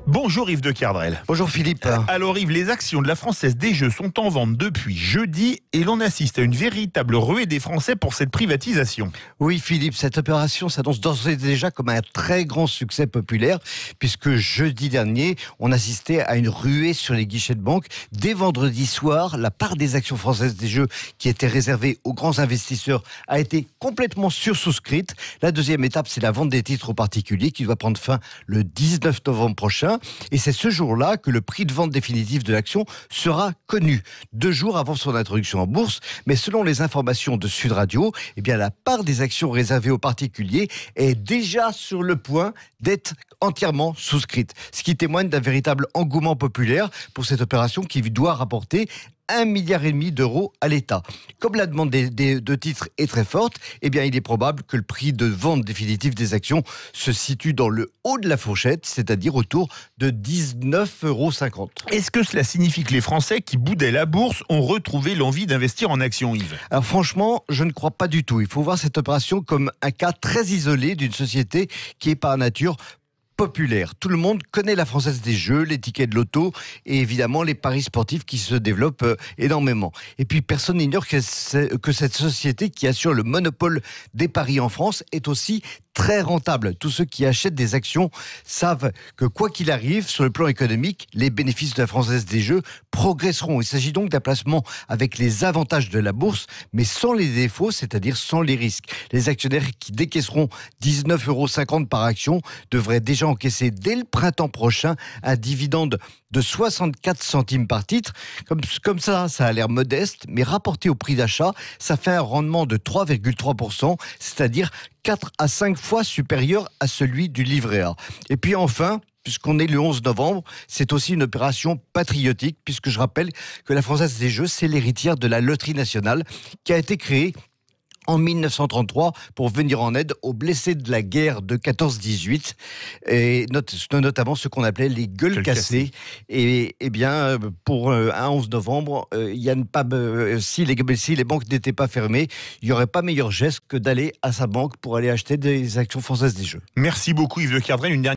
Bonjour Yves de Kerdrel. Bonjour Philippe. Alors Yves, les actions de la Française des Jeux sont en vente depuis jeudi et l'on assiste à une véritable ruée des Français pour cette privatisation. Oui Philippe, cette opération s'annonce d'ores et déjà comme un très grand succès populaire puisque jeudi dernier, on assistait à une ruée sur les guichets de banque. Dès vendredi soir, la part des actions Françaises des Jeux qui était réservée aux grands investisseurs a été complètement sursouscrite. La deuxième étape, c'est la vente des titres aux particuliers qui doit prendre fin le 19 novembre prochain. Et c'est ce jour-là que le prix de vente définitif de l'action sera connu, 2 jours avant son introduction en bourse. Mais selon les informations de Sud Radio, eh bien la part des actions réservées aux particuliers est déjà sur le point d'être entièrement souscrite. Ce qui témoigne d'un véritable engouement populaire pour cette opération qui doit rapporter 1,5 milliard d'euros à l'État. Comme la demande de titres est très forte, eh bien, il est probable que le prix de vente définitif des actions se situe dans le haut de la fourchette, c'est-à-dire autour de 19,50 €. Est-ce que cela signifie que les Français qui boudaient la bourse ont retrouvé l'envie d'investir en actions, Yves? Alors franchement, je ne crois pas du tout. Il faut voir cette opération comme un cas très isolé d'une société qui est par nature populaire. Tout le monde connaît la Française des Jeux, les tickets de loto et évidemment les paris sportifs qui se développent énormément. Et puis personne n'ignore que cette société qui assure le monopole des paris en France est aussi très rentable. Tous ceux qui achètent des actions savent que quoi qu'il arrive, sur le plan économique, les bénéfices de la Française des Jeux progresseront. Il s'agit donc d'un placement avec les avantages de la bourse, mais sans les défauts, c'est-à-dire sans les risques. Les actionnaires qui décaisseront 19,50 € par action devraient déjà encaisser dès le printemps prochain un dividende de 64 centimes par titre. Comme ça a l'air modeste, mais rapporté au prix d'achat, ça fait un rendement de 3,3%, c'est-à-dire 4 à 5 fois supérieur à celui du livret A. Et puis enfin, puisqu'on est le 11 novembre, c'est aussi une opération patriotique, puisque je rappelle que la Française des Jeux, c'est l'héritière de la Loterie nationale, qui a été créée en 1933 pour venir en aide aux blessés de la guerre de 14-18 et notamment ceux qu'on appelait les gueules cassées. Et bien pour un 11 novembre, si les banques n'étaient pas fermées, il n'y aurait pas meilleur geste que d'aller à sa banque pour aller acheter des actions Françaises des Jeux. Merci beaucoup Yves de Kerdrel. Une dernière